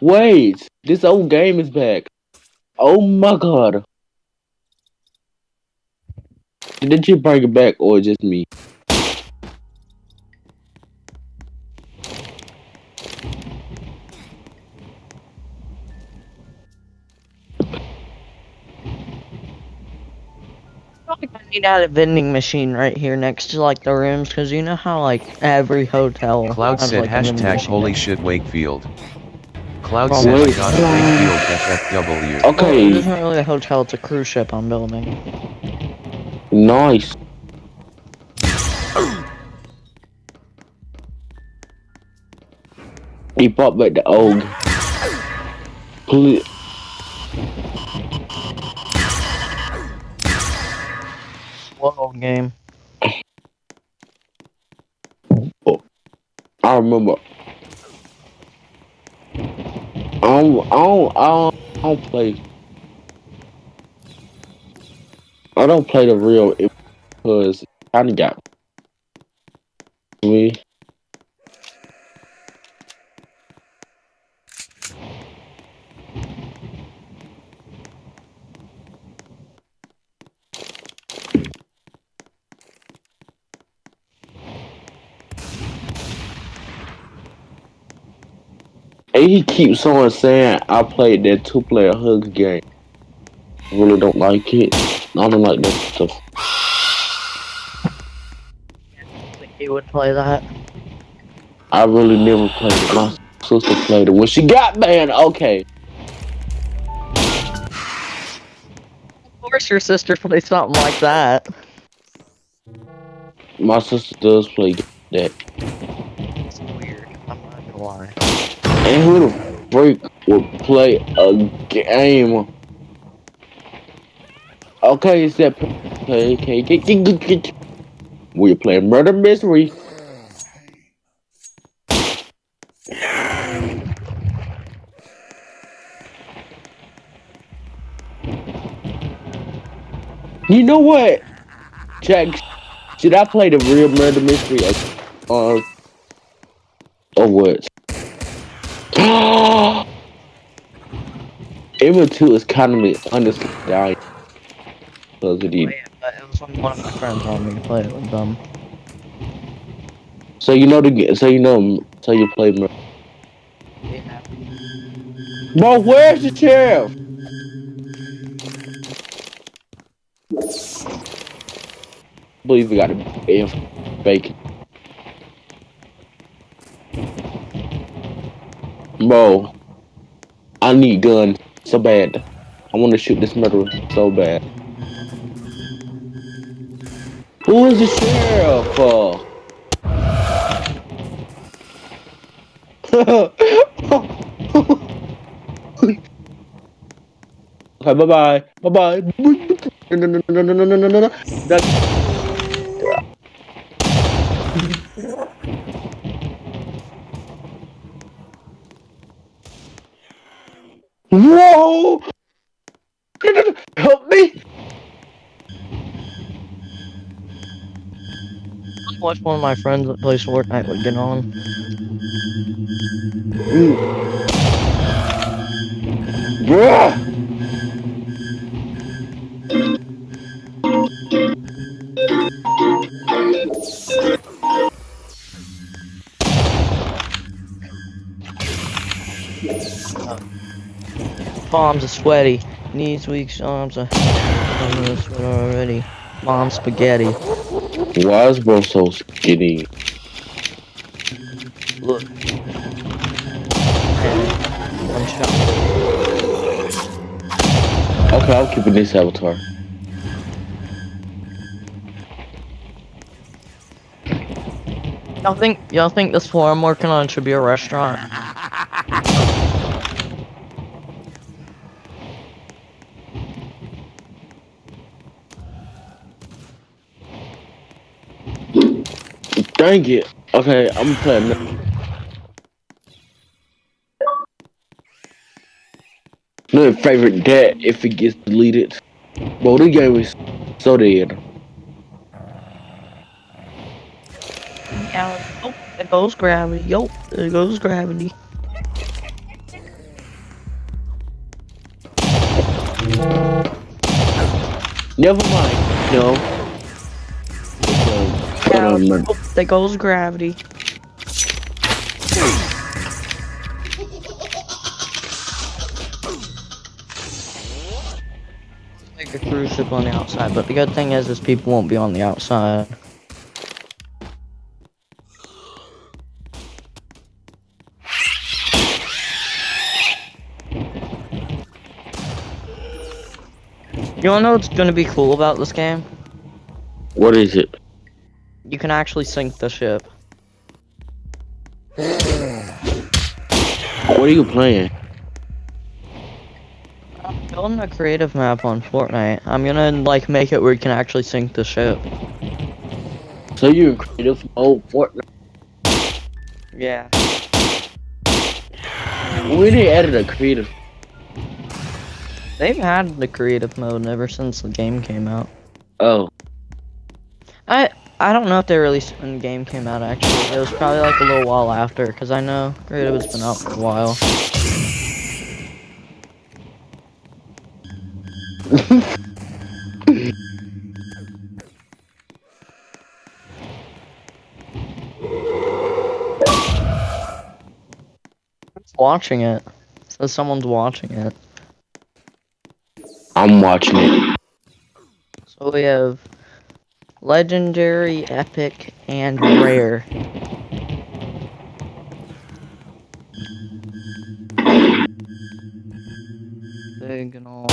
Wait, this old game is back. Oh my god. Did you bring it back or just me? I need to add a vending machine right here next to like the rooms, because you know how like every hotel Cloud has said like a vending hashtag machine holy there. shit Wakefield. Cloud Well, said I wait. got a Wakefield FFW. Well, Okay, it isn't really a hotel, it's a cruise ship I'm building. nice. He brought back the old. Please. What old game? I remember. I don't play. I don't play the real because I done got me. And he keeps on saying I played that 2-player hug game. I really don't like it. I don't like that stuff. Think you would play that? I really never played it. My sister played it when she got banned. Okay. Of course your sister plays something like that. My sister does play that. It's weird. I'm not gonna lie. And who the freak would play a game? Okay, it's that. Okay, get. We play Murder Mystery. You know what, Jack? Should I play the real Murder Mystery or what? Emma 2 is kind of honestly dying because of the. Play it, but it was when one of my friends wanted me to play it with them. So you know the. So you play Murder. Yeah. Bro, where's the sheriff? I believe we got a bacon. Bro, I need gun so bad. I want to shoot this murderer so bad. Who is the sheriff? Okay, bye bye. Bye bye. No, no, no, no, no, no, no, no, no. Whoa! Help me! Watch one of my friends that plays Fortnite would get on. Bruh! Palms are sweaty, knees weak, arms are sweat already. Mom spaghetti. Why is bro so skinny? Look. I'm shot. Okay, I'm keeping this avatar. Y'all think this floor I'm working on should be a restaurant? Dang it. Okay, I'm playing now. My favorite that if it gets deleted. Bro, this game is so dead. Yeah. Oh, there goes gravity. Yo, there goes gravity. Never mind. No. Oh, there goes gravity. Like a cruise ship on the outside, but the good thing is people won't be on the outside. You wanna know what's gonna be cool about this game? What is it? You can actually sink the ship. What are you playing? I'm building a creative map on Fortnite. I'm gonna like make it where you can actually sink the ship. So you're creative mode Fortnite. Yeah. We didn't added a creative. They've had the creative mode ever since the game came out. Oh. I don't know if they released it when the game came out actually. It was probably like a little while after, because I know creative has been out for a while. Watching it. So someone's watching it. I'm watching it. So we have legendary, epic, and rare. Big and all.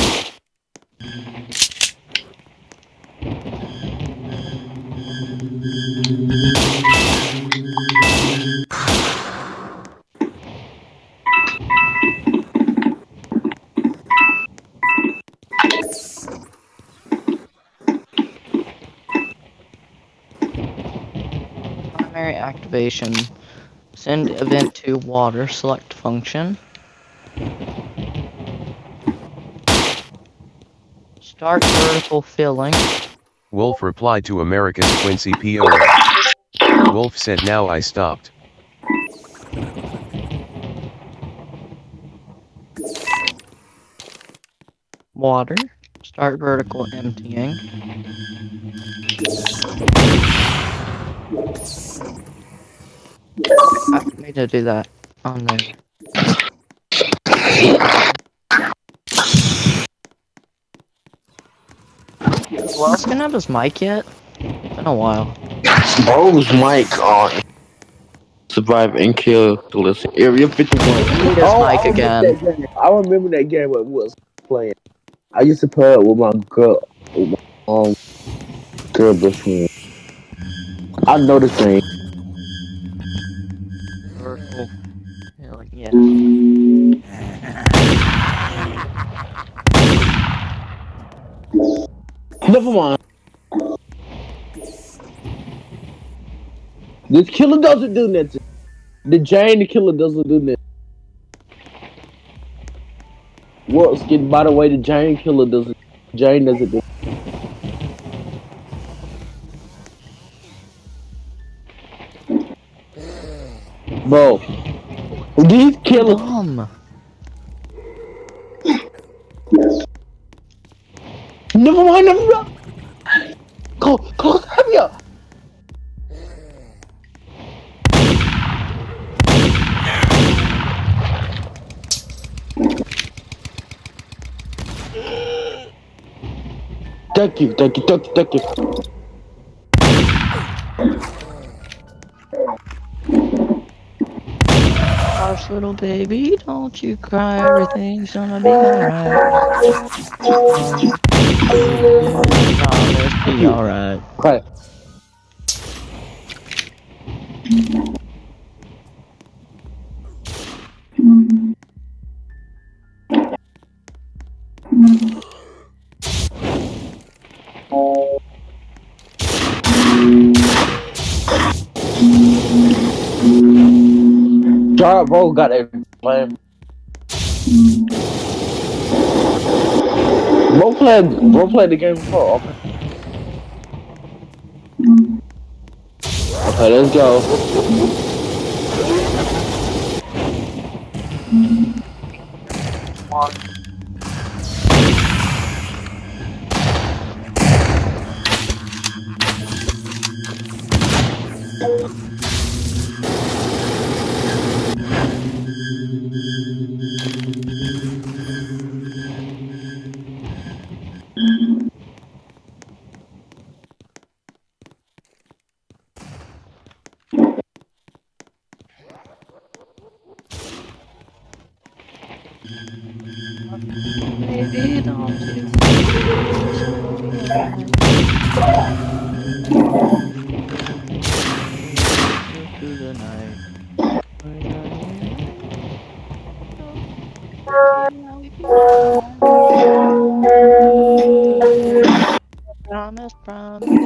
Primary activation. Send event to water. Select function. Start vertical filling. Wolf replied to America's Quincy PO. Wolf said now I stopped. Water. Start vertical emptying. I need to do that on there. Does Wellskin have his mic yet? It's been a while. Bro's mic on. survive and kill killers. Area 51. Need his mic again. I remember that game when we was playing. I used to play it with my girl, girl best friend. I know this game. Purple. Yeah. Never mind. This killer doesn't do nothing. The Jane the killer doesn't do nothing. Well, skid by the way, the Jane killer doesn't. Jane doesn't do. Bro, these killers. Dumb. Never mind. Go, hurry up. Thank you. Hush, little baby, don't you cry. Everything's gonna be alright. Promise, be alright. Okay. Jar bro got a plan. Bro played the game before. Okay, let's go. Baby, don't you through the night. Promise.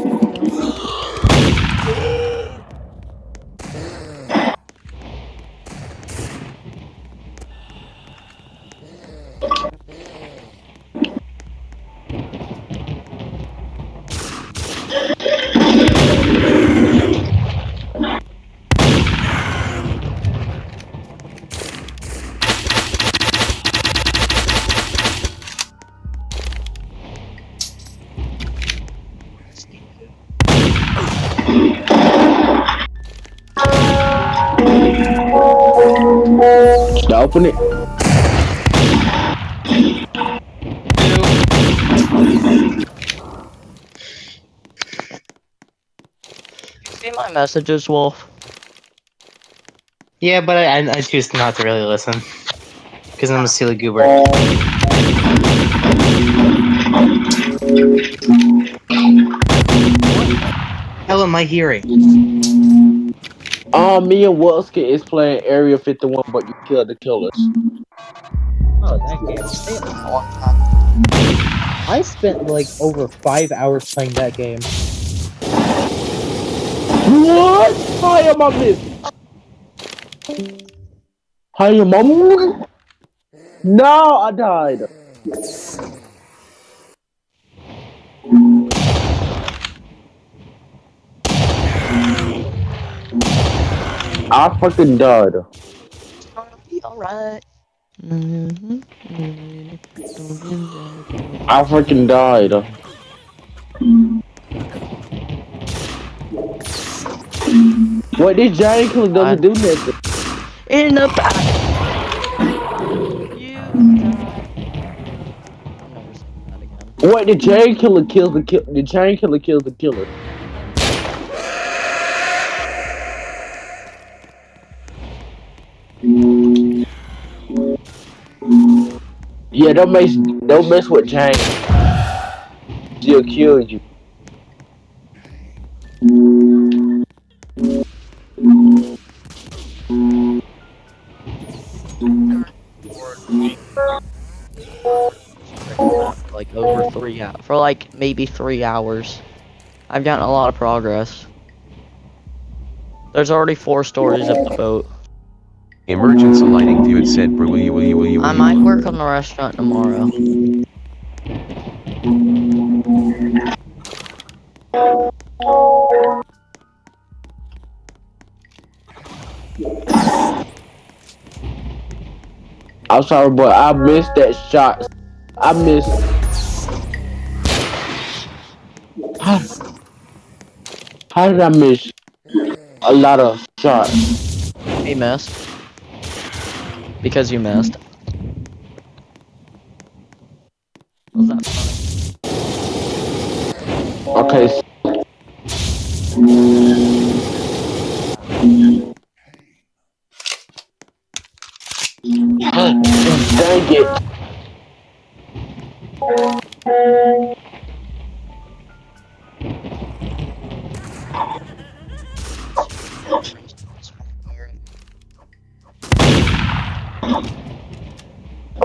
Should I open it? See my messages, Wolf. Yeah, but I choose not to really listen. Because I'm a silly goober. Hell am I hearing? Me and Wolski is playing Area 51, but you killed the killers. Oh, that game. I spent like over 5 hours playing that game. What? How am I missing? How am I moving? No, I died. I fucking died. It's gonna be alright. I freaking died. What this giant killer doesn't do nothing. In the back. You die. I'm never saying that again. What the giant killer kills the kill? The giant killer kills the killer. Yeah, don't mess with James. She'll kill you. Like over for like maybe 3 hours. I've gotten a lot of progress. There's already 4 stories of the boat. Emergency lighting dude said I might work on the restaurant tomorrow. I'm sorry, but I missed that shot. I missed. How did I miss a lot of shots? He missed. Because you missed. Was that funny? Okay. Dang it.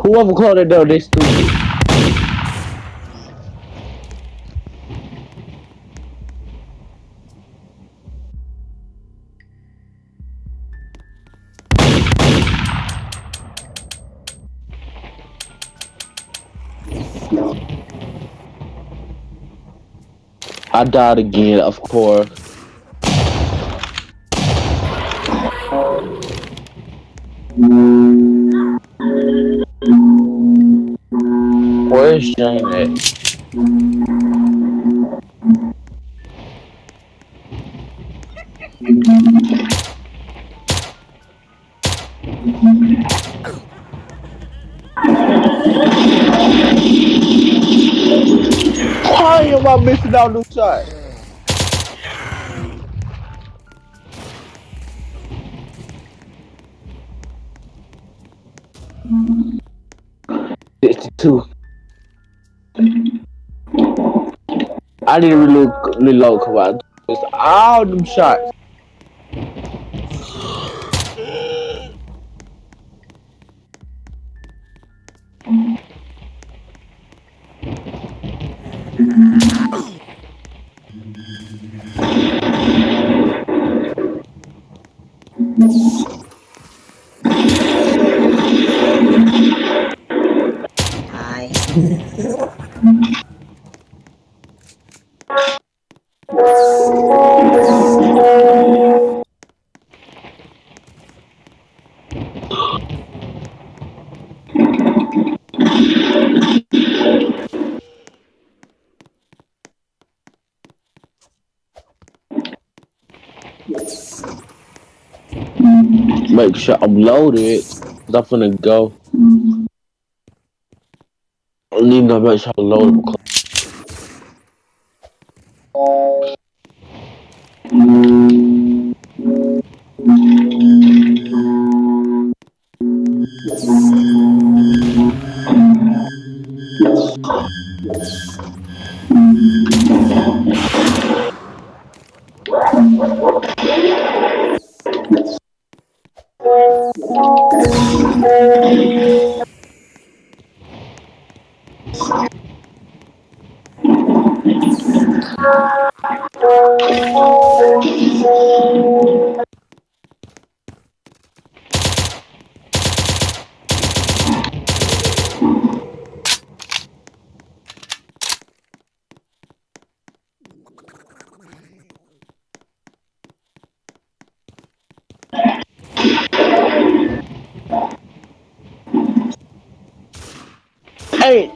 Whoever called it though, they stupid. I died again, of course. Where's Shane at? Why am I missing out no shot? Two. I didn't really reload because I missed all them shots. Make sure I'm loaded. I'm finna go. I need to make sure I'm loaded. Hey!